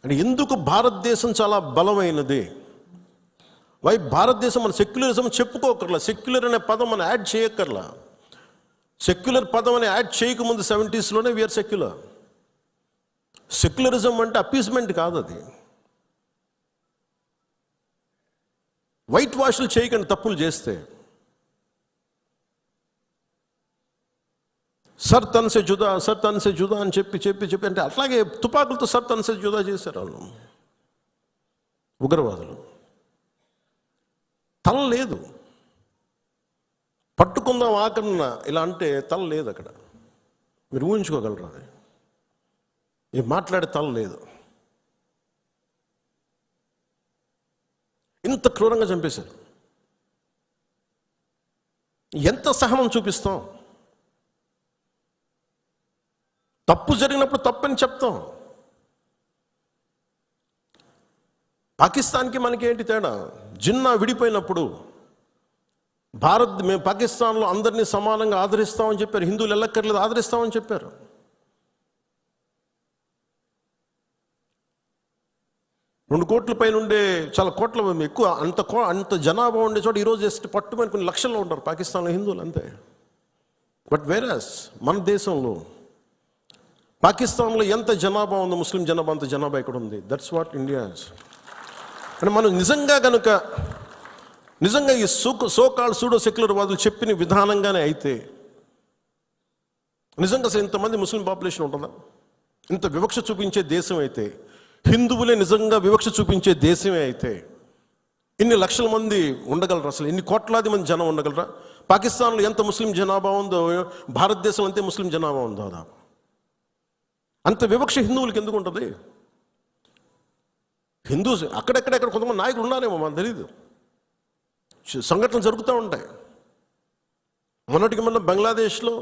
అంటే ఎందుకు భారతదేశం చాలా బలమైనది? భారతదేశం మన సెక్యులరిజం చెప్పుకోకర్లా, సెక్యులర్ అనే పదం మనం యాడ్ చేయక్కర్లా. సెక్యులర్ పదం అని యాడ్ చేయకముందు 70s వీఆర్ సెక్యులర్. సెక్యులరిజం అంటే అపీస్మెంట్ కాదు, అది. వైట్ వాష్లు చేయకండి తప్పులు చేస్తే. సర్ తన్సే జుదా, సర్ తన్సే జుదా అని చెప్పి అంటే అట్లాగే తుపాకులతో సర్ తన్సే జుదా చేశారు వాళ్ళు, ఉగ్రవాదులు. తల లేదు, పట్టుకుందాం ఆకన్నా ఇలా అంటే తల లేదు అక్కడ. మీరు ఊహించుకోగలరా? అది మాట్లాడే తల లేదు. ఇంత క్రూరంగా చంపేశారు. ఎంత సహనం చూపిస్తాం? తప్పు జరిగినప్పుడు తప్పని చెప్తాం. పాకిస్తాన్కి మనకి ఏంటి తేడా? జిన్నా విడిపోయినప్పుడు మేము పాకిస్తాన్లో అందరినీ సమానంగా ఆదరిస్తామని చెప్పారు. హిందువులు ఎల్లక్కర్లేదు, ఆదరిస్తామని చెప్పారు. రెండు కోట్ల పైన ఉండే, చాలా కోట్ల ఎక్కువ, అంత జనాభా ఉండే చోట ఈరోజు జస్ట్ పట్టుమని కొన్ని లక్షల్లో ఉంటారు పాకిస్తాన్లో హిందువులు, అంతే. బట్ వేరస్ మన దేశంలో, పాకిస్తాన్లో ఎంత జనాభా ఉందో ముస్లిం జనాభా అంత జనాభా ఇక్కడ ఉంది. That's what India is. అంటే మనం నిజంగా ఈ సోకాల్డ్ సూడో సెక్యులర్ వాదులు చెప్పిన విధానంగానే అయితే నిజంగా అసలు ఇంతమంది ముస్లిం పాపులేషన్ ఉంటుందా? ఇంత వివక్ష చూపించే దేశం అయితే, హిందువులే నిజంగా వివక్ష చూపించే దేశమే అయితే ఇన్ని లక్షల మంది ఉండగలరా? అసలు ఇన్ని కోట్లాది మంది జనం ఉండగలరా? పాకిస్తాన్లో ఎంత ముస్లిం జనాభా ఉందో భారతదేశం అంతే ముస్లిం జనాభా ఉందో. దాదాపు అంత వివక్ష హిందువులకి ఎందుకు ఉంటుంది? హిందూస్ అక్కడెక్కడ కొంతమంది నాయకులు ఉన్నారేమో, మనకు తెలీదు. సంఘటనలు జరుగుతూ ఉంటాయి. మొన్నటికి మొన్న బంగ్లాదేశ్లో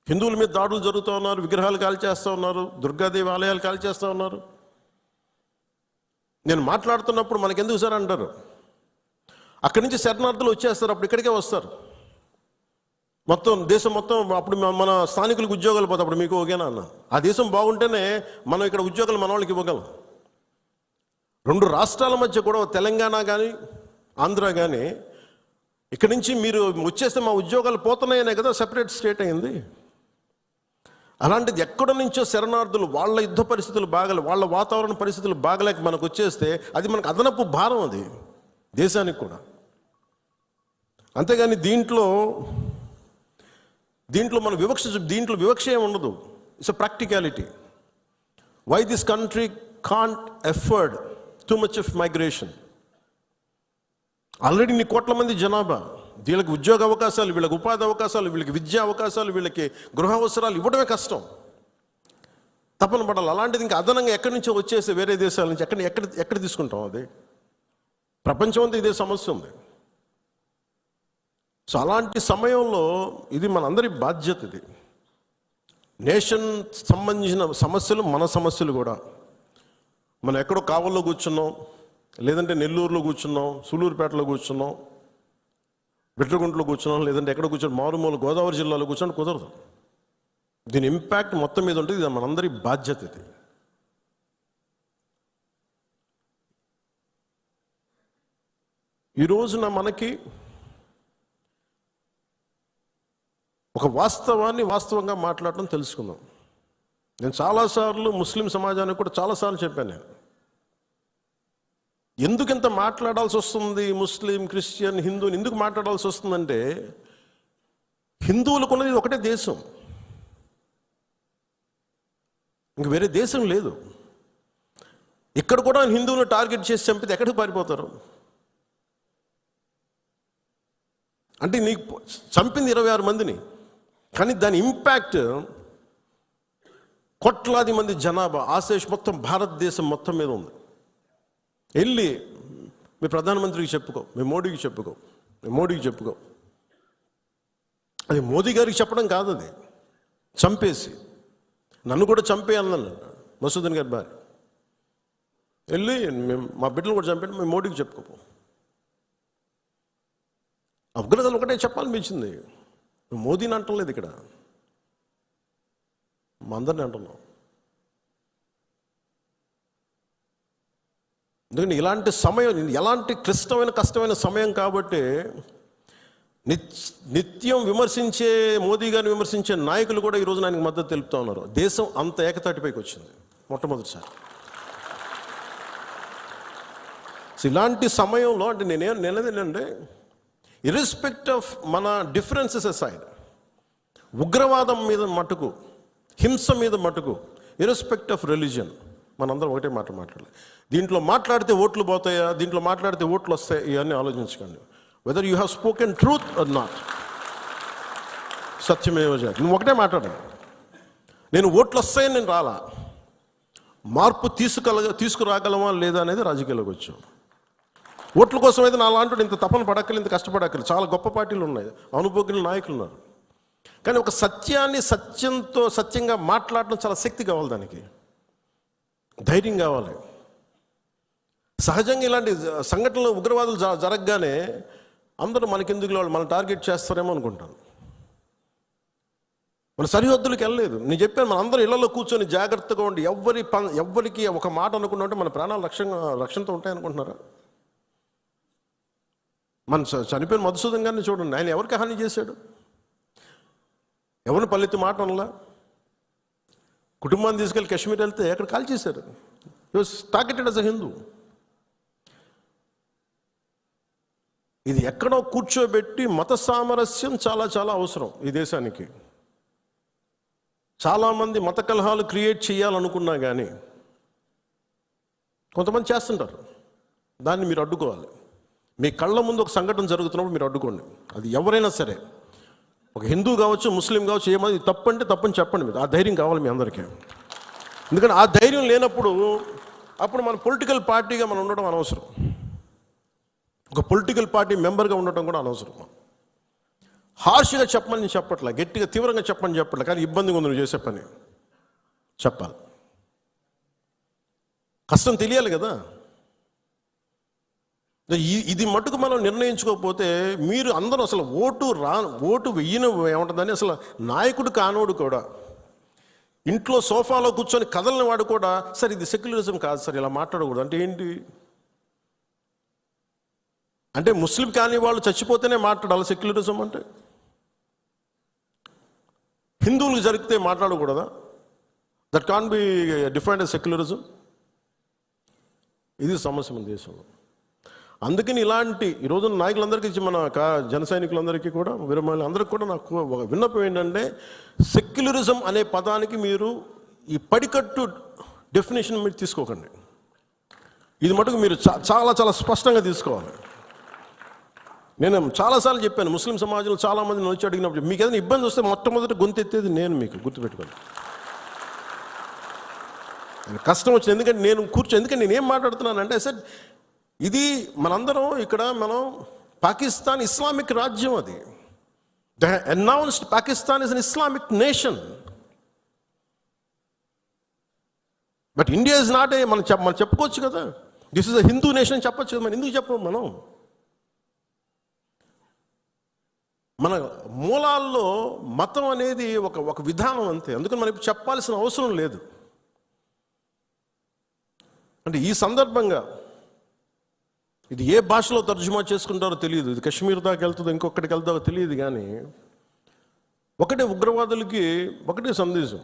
హిందువుల మీద దాడులు జరుగుతూ ఉన్నారు, విగ్రహాలు కాల్చేస్తూ ఉన్నారు, దుర్గాదేవి ఆలయాలు కాల్చేస్తూ ఉన్నారు. నేను మాట్లాడుతున్నప్పుడు మనకెందుకు సార్ అంటారు, అక్కడి నుంచి శరణార్థులు వచ్చేస్తారు, అప్పుడు ఇక్కడికే వస్తారు. మొత్తం దేశం మొత్తం అప్పుడు మన స్థానికులకు ఉద్యోగాలు పోతాయి. అప్పుడు మీకు ఓకేనా అన్న? ఆ దేశం బాగుంటేనే మనం ఇక్కడ ఉద్యోగాలు మన వాళ్ళకి ఇవ్వగలం. రెండు రాష్ట్రాల మధ్య కూడా, తెలంగాణ కానీ ఆంధ్ర కానీ, ఇక్కడి నుంచి మీరు వచ్చేస్తే మా ఉద్యోగాలు పోతున్నాయనే కదా సెపరేట్ స్టేట్ అయింది. అలాంటిది ఎక్కడి నుంచో శరణార్థులు, వాళ్ళ యుద్ధ పరిస్థితులు బాగలే, వాళ్ళ వాతావరణ పరిస్థితులు బాగలేక మనకు వచ్చేస్తే అది మనకు అదనపు భారం, అది దేశానికి కూడా. అంతేగాని దీంట్లో మన దీంట్లో వివక్ష ఏమి ఉండదు. It's a practicality. Why this country can't afford too much of migration. Already ఇన్ని కోట్ల మంది జనాభా, వీళ్ళకి ఉద్యోగ అవకాశాలు, వీళ్ళకి ఉపాధి అవకాశాలు, వీళ్ళకి విద్యా అవకాశాలు, వీళ్ళకి గృహ అవసరాలు ఇవ్వడమే కష్టం, తప్పన పడాలి. అలాంటిది ఇంకా అదనంగా ఎక్కడి నుంచో వచ్చేసి వేరే దేశాల నుంచి ఎక్కడ తీసుకుంటాం? అది ప్రపంచం అంతా ఇదే సమస్య ఉంది. సో అలాంటి సమయంలో ఇది మనందరి బాధ్యత. ఇది నేషన్ సంబంధించిన సమస్యలు, మన సమస్యలు కూడా. మనం ఎక్కడో కావల్లో కూర్చున్నాం, లేదంటే నెల్లూరులో కూర్చున్నాం, సూలూరుపేటలో కూర్చున్నాం, బిట్రగుంటలో కూర్చున్నాం, లేదంటే ఎక్కడ కూర్చొని మారుమూల గోదావరి జిల్లాలో కూర్చొని కుదరదు. దీని ఇంపాక్ట్ మొత్తం మీద ఉంటుంది. ఇది మనందరి బాధ్యత. ఇది ఈ రోజున మనకి ఒక వాస్తవాన్ని వాస్తవంగా మాట్లాడటం తెలుసుకుందాం. నేను చాలాసార్లు ముస్లిం సమాజానికి కూడా చాలాసార్లు చెప్పాను. నేను ఎందుకు ఇంత మాట్లాడాల్సి వస్తుంది, ముస్లిం, క్రిస్టియన్, హిందూని ఎందుకు మాట్లాడాల్సి వస్తుందంటే, హిందువులకు ఉన్నది ఒకటే దేశం, ఇంక వేరే దేశం లేదు. ఇక్కడ కూడా హిందువులు టార్గెట్ చేసి చంపితే ఎక్కడికి పారిపోతారు? అంటే నీకు చంపింది 26 మందిని, కానీ దాని ఇంపాక్ట్ కోట్లాది మంది జనాభా, ఆశేష్ మొత్తం భారతదేశం మొత్తం మీద ఉంది. వెళ్ళి మీ ప్రధానమంత్రికి చెప్పుకో, మీ మోడీకి చెప్పుకో. అది మోదీ గారికి చెప్పడం కాదు, అది చంపేసి నన్ను కూడా చంపేయాలన్నాను మసూదన్ గారి భార్య. వెళ్ళి మా బిడ్డలు కూడా చంపేయండి, మేము మోడీకి చెప్పుకోపో. ఉగ్రతలు ఒకటే చెప్పాలనిపించింది. నువ్వు మోదీని అంటలేదు, ఇక్కడ మా అందరిని అంటున్నావు. ఎందుకంటే ఇలాంటి సమయం, ఎలాంటి క్లిష్టమైన కష్టమైన సమయం కాబట్టి నిత్యం విమర్శించే, మోదీ గారిని విమర్శించే నాయకులు కూడా ఈరోజు ఆయనకు మద్దతు తెలుపుతూ ఉన్నారు. దేశం అంత ఏకతాటిపైకి వచ్చింది మొట్టమొదటిసారి. ఇలాంటి సమయంలో అంటే నేనేంటంటే ఇర్రెస్పెక్ట్ ఆఫ్ మన డిఫరెన్సెస్ అసైడ్, ఉగ్రవాదం మీద మటుకు, హింస మీద మటుకు, ఇర్రెస్పెక్ట్ ఆఫ్ రిలీజన్ మనందరం ఒకటే మాట మాట్లాడాలి. దీంట్లో మాట్లాడితే ఓట్లు పోతాయా, దీంట్లో మాట్లాడితే ఓట్లు వస్తాయి, ఇవన్నీ ఆలోచించకండి. Whether you have spoken truth or not, సత్యమేవ జయతే. నువ్వు ఒకటే మాట్లాడాలి, నేను ఓట్లు వస్తాయని నేను రాలా, మార్పు తీసుకురాగలమా లేదా అనేది రాజకీయాల్లోకి వచ్చాం. ఓట్ల కోసం అయితే నా లాంటి ఇంత తపన పడక్కలు, ఇంత కష్టపడక్కలు. చాలా గొప్ప పార్టీలు ఉన్నాయి, అనుభవజ్ఞుల నాయకులు ఉన్నారు. కానీ ఒక సత్యాన్ని సత్యంగా మాట్లాడడం చాలా శక్తి కావాలి, దానికి ధైర్యం కావాలి. సహజంగా ఇలాంటి సంఘటనలు, ఉగ్రవాదులు జరగగానే అందరూ మనకెందుకు, వాళ్ళు మన టార్గెట్ చేస్తారేమో అనుకుంటాను. మన సరిహద్దులకు వెళ్ళలేదు. నేను చెప్పాను, మన అందరూ ఇళ్లలో కూర్చొని జాగ్రత్తగా ఉండి ఎవ్వరికి ఒక మాట అనుకున్నా ఉంటే మన ప్రాణాలు రక్షణతో ఉంటాయనుకుంటున్నారా? మన చనిపోయిన మధుసూదన్ గారిని చూడండి, ఆయన ఎవరికి హాని చేశాడు? ఎవరిని పల్లెత్తి మాట అనలా. కుటుంబాన్ని తీసుకెళ్ళి కాశ్మీర్ వెళ్తే ఎక్కడ కాల్ చేశారు. He was targeted as a Hindu. ఇది ఎక్కడో కూర్చోబెట్టి మత సామరస్యం చాలా చాలా అవసరం ఈ దేశానికి. చాలామంది మత కలహాలు క్రియేట్ చేయాలనుకున్నా కానీ కొంతమంది చేస్తుంటారు. దాన్ని మీరు అడ్డుకోవాలి. మీ కళ్ళ ముందు ఒక సంఘటన జరుగుతున్నప్పుడు మీరు అడ్డుకోండి. అది ఎవరైనా సరే, ఒక హిందూ కావచ్చు, ముస్లిం కావచ్చు, ఏమది తప్పంటే తప్పని చెప్పండి. మీరు ఆ ధైర్యం కావాలి మీ అందరికీ. ఎందుకంటే ఆ ధైర్యం లేనప్పుడు అప్పుడు మన పొలిటికల్ పార్టీగా మనం ఉండడం అనవసరం, ఒక పొలిటికల్ పార్టీ మెంబర్గా ఉండటం కూడా అనవసరం. హార్ష్గా చెప్పమని నేను చెప్పట్లే, గట్టిగా తీవ్రంగా చెప్పమని చెప్పట్లే, కానీ ఇబ్బందిగా ఉంది నువ్వు చేసే పని చెప్పాలి. కష్టం తెలియాలి కదా. ఇది మటుకు మనం నిర్ణయించుకోకపోతే మీరు అందరూ అసలు ఓటు వెయ్యను ఏముంటుందని, అసలు నాయకుడు కానోడు కూడా, ఇంట్లో సోఫాలో కూర్చొని కదలని వాడు కూడా, సార్ ఇది సెక్యులరిజం కాదు సార్, ఇలా మాట్లాడకూడదు అంటే ఏంటి? అంటే ముస్లిం కాని వాళ్ళు చచ్చిపోతేనే మాట్లాడాలి సెక్యులరిజం అంటే? హిందువులకు జరిగితే మాట్లాడకూడదా? That can be defined as secularism. ఇది సమస్య మన దేశంలో. అందుకని ఇలాంటి ఈరోజు నాయకులందరికీ, మన జన సైనికులందరికీ కూడా, విరమాలి అందరికీ కూడా నాకు ఒక విన్నపం ఏంటంటే, సెక్యులరిజం అనే పదానికి మీరు ఈ పడికట్టు డెఫినేషన్ మీరు తీసుకోకండి. ఇది మటుకు మీరు చాలా చాలా స్పష్టంగా తీసుకోవాలి. నేను చాలాసార్లు చెప్పాను, ముస్లిం సమాజంలో చాలామంది వచ్చి అడిగినప్పుడు, మీకు ఏదైనా ఇబ్బంది వస్తే మొట్టమొదటి గొంతెత్తేది నేను, మీకు గుర్తుపెట్టుకోండి. కష్టం వచ్చింది, ఎందుకంటే నేనేం మాట్లాడుతున్నానంటే, సార్ ఇది మనందరం ఇక్కడ, మనం పాకిస్తాన్ ఇస్లామిక్ రాజ్యం, అది the announced Pakistan is an Islamic nation. But India is not a, మనం చెప్పుకోవచ్చు కదా, this is a Hindu nation చెప్పచ్చు కదా. మనం ఎందుకు చెప్పము? మనం మన మూలాల్లో మతం అనేది ఒక విధానం అంతే. అందుకని మనం చెప్పాల్సిన అవసరం లేదు. అంటే ఈ సందర్భంగా ఇది ఏ భాషలో తర్జుమా చేసుకుంటారో తెలియదు, ఇది కాశ్మీర్ దాకా వెళ్తుందో ఇంకొకటికి వెళ్తారో తెలియదు, కానీ ఒకటే ఉగ్రవాదులకి ఒకటే సందేశం,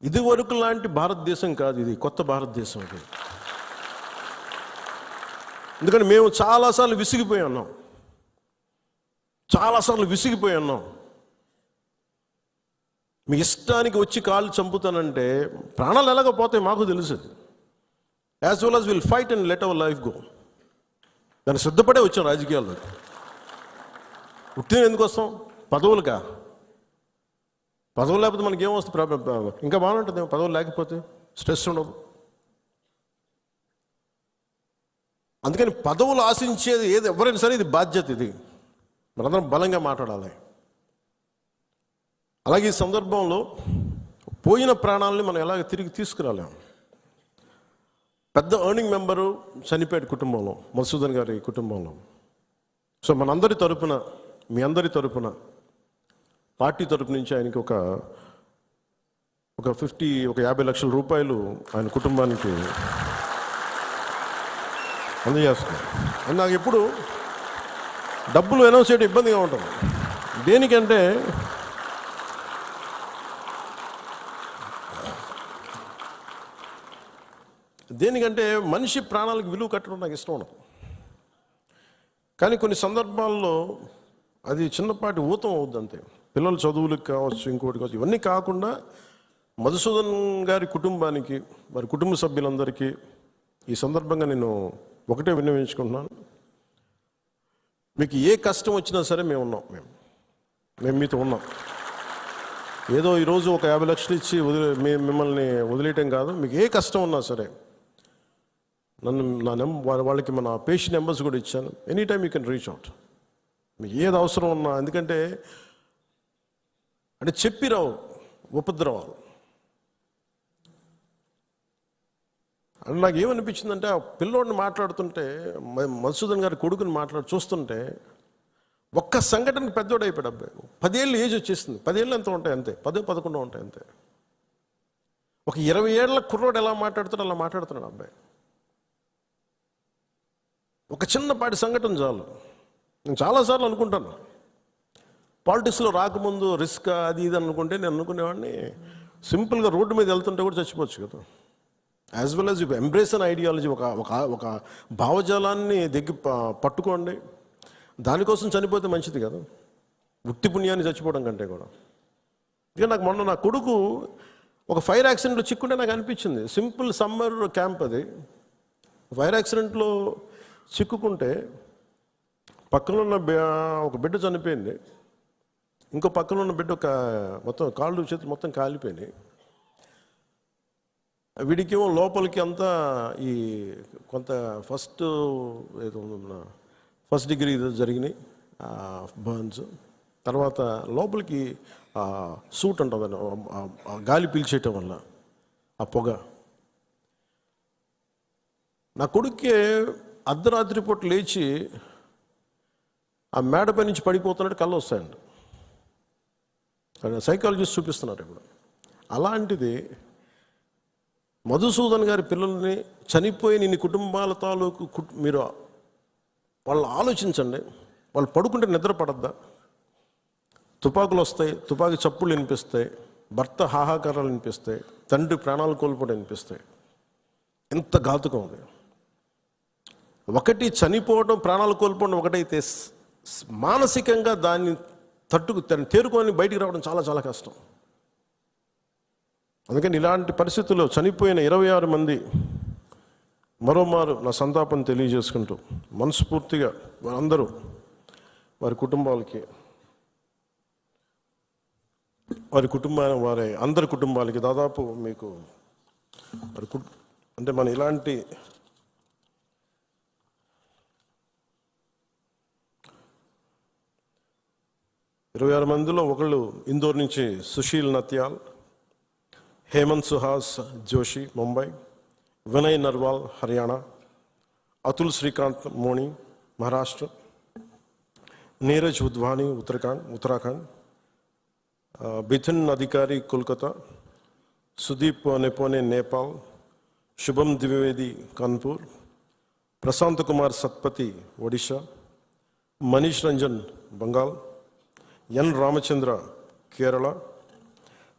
ఇది వరకు లాంటి భారతదేశం కాదు, ఇది కొత్త భారతదేశం. అది ఎందుకంటే మేము చాలాసార్లు విసిగిపోయి ఉన్నాం. మీ ఇష్టానికి వచ్చి కాళ్ళు చంపుతానంటే ప్రాణాలు ఎలాగో పోతాయి మాకు తెలుసు. As well as will fight and let our life go. దాన్ని సిద్ధపడే వచ్చాం రాజకీయాల్లో. ఉత్తిని ఎందుకు వస్తాం? పదవులుగా. పదవులు లేకపోతే మనకి ఏమొస్తుంది? ఇంకా బాగుంటుంది. పదవులు లేకపోతే స్ట్రెస్ ఉండదు. అందుకని పదవులు ఆశించేది ఏది ఎవరైనా సరే ఇది బాధ్యత. ఇది మనందరం బలంగా మాట్లాడాలి. అలాగే ఈ సందర్భంలో పోయిన ప్రాణాలని మనం ఎలాగ తిరిగి తీసుకురాలేం. పెద్ద ఎర్నింగ్ మెంబరు చనిపోయాడు కుటుంబంలో, మధుసూదన్ గారి కుటుంబంలో. సో మనందరి తరపున, మీ అందరి తరపున, పార్టీ తరపు నుంచి ఆయనకి ఒక 50 లక్షల రూపాయలు ఆయన కుటుంబానికి అందజేస్తున్నాను. అని నాకు ఎప్పుడు డబ్బులు అనౌన్స్ చేయడం ఇబ్బందిగా ఉంటుంది. దేనికంటే మనిషి ప్రాణాలకు విలువ కట్టడం నాకు ఇష్టం ఉండదు. కానీ కొన్ని సందర్భాల్లో అది చిన్నపాటి ఊతం అవుద్ది అంతే. పిల్లల చదువులకు కావచ్చు, ఇంకోటి కావచ్చు. ఇవన్నీ కాకుండా మధుసూదన్ గారి కుటుంబానికి, వారి కుటుంబ సభ్యులందరికీ ఈ సందర్భంగా నేను ఒకటే విన్నవించుకుంటున్నాను. మీకు ఏ కష్టం వచ్చినా సరే మేము ఉన్నాం. మేము మీతో ఉన్నాం. ఏదో ఈరోజు ఒక 50 లక్షలు ఇచ్చి మిమ్మల్ని వదిలేయటం కాదు. మీకు ఏ కష్టం ఉన్నా సరే వాళ్ళకి మన పేషెంట్ నెంబర్స్ కూడా ఇచ్చాను. Any time you can reach out. మీకు ఏది అవసరం ఉన్నా. ఎందుకంటే చెప్పి రావు ఉపద్రవాలు. అని నాకు ఏమనిపించిందంటే, ఆ పిల్లోడిని మాట్లాడుతుంటే, మధుసూదన్ గారి కొడుకుని చూస్తుంటే ఒక్క సంఘటనకి పెద్దోడు అయిపోయాడు అబ్బాయి. 10 ఏళ్ళు ఏజ్ వచ్చేసింది. 10 ఏళ్ళు ఎంత ఉంటాయి అంతే, 10-11 ఉంటాయి అంతే. ఒక 20 ఏళ్ల కుర్రోడు ఎలా మాట్లాడుతాడో అలా మాట్లాడుతున్నాడు అబ్బాయి. ఒక చిన్నపాటి సంఘటన చాలు. నేను చాలాసార్లు అనుకుంటాను, పాలిటిక్స్లో రాకముందు రిస్క్ అది ఇది అనుకుంటే, నేను అనుకునేవాడిని సింపుల్గా రోడ్డు మీద వెళ్తుంటే కూడా చచ్చిపోవచ్చు కదా. As well as you embrace an ideology. ఒక భావజాలాన్ని పట్టుకోండి. దానికోసం చనిపోతే మంచిది కదా, వృత్తి పుణ్యాన్ని చచ్చిపోవడం కంటే కూడా. ఇక నాకు మొన్న నా కొడుకు ఒక ఫైర్ యాక్సిడెంట్లో చిక్కుంటే నాకు అనిపించింది. సింపుల్ సమ్మర్ క్యాంప్ అది. ఫైర్ యాక్సిడెంట్లో చిక్కుకుంటే పక్కన ఉన్న ఒక బిడ్డ చనిపోయింది. ఇంకో పక్కన ఉన్న బిడ్డ మొత్తం కాళ్ళు చేతులు మొత్తం కాలిపోయినాయి. వీడికేమో లోపలికి అంతా ఈ కొంత ఫస్ట్ డిగ్రీ జరిగినాయి బర్న్స్. తర్వాత లోపలికి సూట్ ఉంటుందని గాలి పీల్చేయటం వల్ల ఆ పొగ. నా కొడుక్కే అర్ధరాత్రి పూట లేచి ఆ మేడపై నుంచి పడిపోతున్నట్టు కళ్ళు వస్తాయండి. సైకాలజిస్ట్ చూపిస్తున్నారు ఇప్పుడు. అలాంటిది మధుసూదన్ గారి పిల్లల్ని చనిపోయి ఇన్ని కుటుంబాల తాలూకు మీరు వాళ్ళు ఆలోచించండి. వాళ్ళు పడుకుంటే నిద్ర పడద్దా? తుపాకులు వస్తాయి, తుపాకీ చప్పుళ్ళు వినిపిస్తాయి, భర్త హాహాకారాలు వినిపిస్తాయి, తండ్రి ప్రాణాలు కోల్పోవడం వినిపిస్తాయి. ఎంత ఘాతుకం ఉంది. ఒకటి చనిపోవడం, ప్రాణాలు కోల్పోవడం ఒకటైతే, మానసికంగా దాన్ని తేరుకొని బయటికి రావడం చాలా చాలా కష్టం. అందుకని ఇలాంటి పరిస్థితుల్లో చనిపోయిన 26 మంది మరోమారు నా సంతాపం తెలియజేసుకుంటూ మనస్ఫూర్తిగా అందరూ వారి కుటుంబాలకి, వారి అందరి కుటుంబాలకి దాదాపు మీకు అంటే మన ఇలాంటి ఇరవై 26 మందిలో ఒకళ్ళు ఇందోర్ నుంచి సుశీల్ నత్యాల్, హేమంత్ సుహాస్ జోషి ముంబై, వినయ్ నర్వాల్ హర్యానా, అతుల్ శ్రీకాంత్ మోణి మహారాష్ట్ర, నీరజ్ ఉద్వాని ఉత్తరాఖండ్, బిథిన్ అధికారి కోల్కతా, సుదీప్ నెపోనే నేపాల్, శుభం ద్వివేది కాన్పూర్, ప్రశాంత్ కుమార్ సత్పతి ఒడిషా, మనీష్ రంజన్ బెంగాల్, ఎన్ రామచంద్ర కేరళ,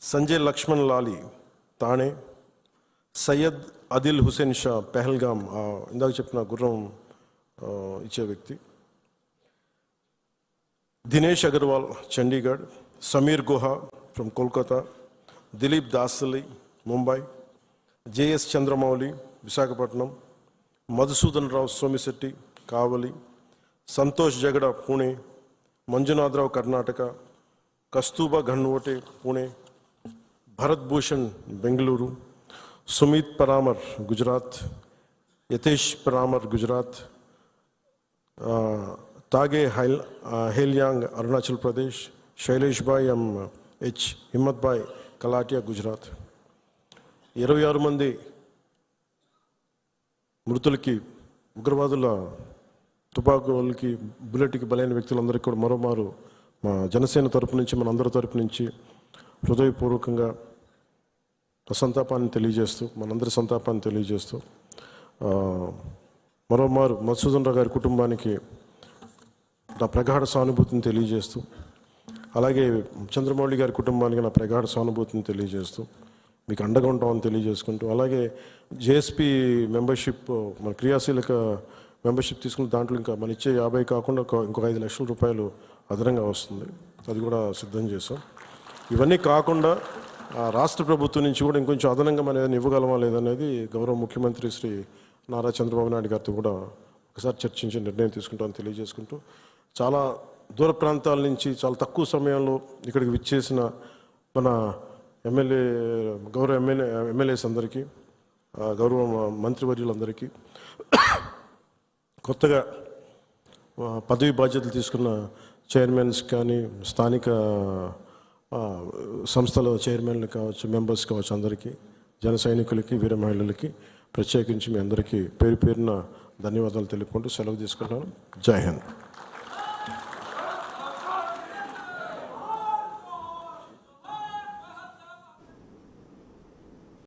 సంజయ్ లక్ష్మణ్ లాలి తానే, సయ్యద్ అదిల్ హుసేన్ షా పెహల్గామ్, ఇందాక చెప్పిన గుర్రం ఇచ్చే వ్యక్తి, దినేష్ అగర్వాల్ చండీగఢ్, సమీర్ గుహా ఫ్రమ్ కోల్కతా, దిలీప్ దాసలి ముంబై, జేఎస్ చంద్రమౌళి విశాఖపట్నం, మధుసూదన్ రావు సోమిశెట్టి కావలి, సంతోష్ జగడ పూణే, మంజునాథరావు కర్ణాటక, కస్తూబా ఘన్వోటే పూణే, భరత్ భూషణ్ బెంగళూరు, సుమిత్ పరామర్ గుజరాత్, యతేష్ పరామర్ గుజరాత్, తాగే హేల్యాంగ్ అరుణాచల్ ప్రదేశ్, శైలేష్ భాయ్ హెచ్ హిమ్మత్ భాయ్ కలాటియా గుజరాత్. 26 మంది మృతులకి, ఉగ్రవాదుల తుపాకులకి, బుల్లెట్కి బలైన వ్యక్తులందరికీ కూడా మరోమారు మా జనసేన తరపు నుంచి, మన అందరి తరపు నుంచి హృదయపూర్వకంగా మనందరి సంతాపాన్ని తెలియజేస్తూ మరోమారు మధుసూదన్ రావు గారి కుటుంబానికి నా ప్రగాఢ సానుభూతిని తెలియజేస్తూ, అలాగే చంద్రమౌళి గారి కుటుంబానికి నా ప్రగాఢ సానుభూతిని తెలియజేస్తూ, మీకు అండగా ఉంటామని తెలియజేసుకుంటూ, అలాగే జేఎస్పీ మెంబర్షిప్, మన క్రియాశీలక మెంబర్షిప్ తీసుకున్న దాంట్లో ఇంకా మన ఇచ్చే 50 కాకుండా ఇంకొక 5 లక్షల రూపాయలు అదనంగా వస్తుంది, అది కూడా సిద్ధం చేశాం. ఇవన్నీ కాకుండా రాష్ట్ర ప్రభుత్వం నుంచి కూడా ఇంకొంచెం అదనంగా మనం ఏదైనా ఇవ్వగలమా లేదనేది గౌరవ ముఖ్యమంత్రి శ్రీ నారా చంద్రబాబు నాయుడు గారితో కూడా ఒకసారి చర్చించి నిర్ణయం తీసుకుంటామని తెలియజేసుకుంటూ, చాలా దూర ప్రాంతాల నుంచి చాలా తక్కువ సమయంలో ఇక్కడికి విచ్చేసిన మన గౌరవ ఎమ్మెల్యేస్ అందరికీ, గౌరవ మంత్రివర్యులందరికీ, కొత్తగా పదవి బాధ్యతలు తీసుకున్న చైర్మన్స్ కానీ, స్థానిక సంస్థల చైర్మన్లు కావచ్చు, మెంబర్స్ కావచ్చు, అందరికీ, జన సైనికులకి, వీర మహిళలకి ప్రత్యేకించి మీ అందరికీ పేరు పేరున ధన్యవాదాలు తెలుపుకుంటూ సెలవు తీసుకుంటాను. జై హింద్.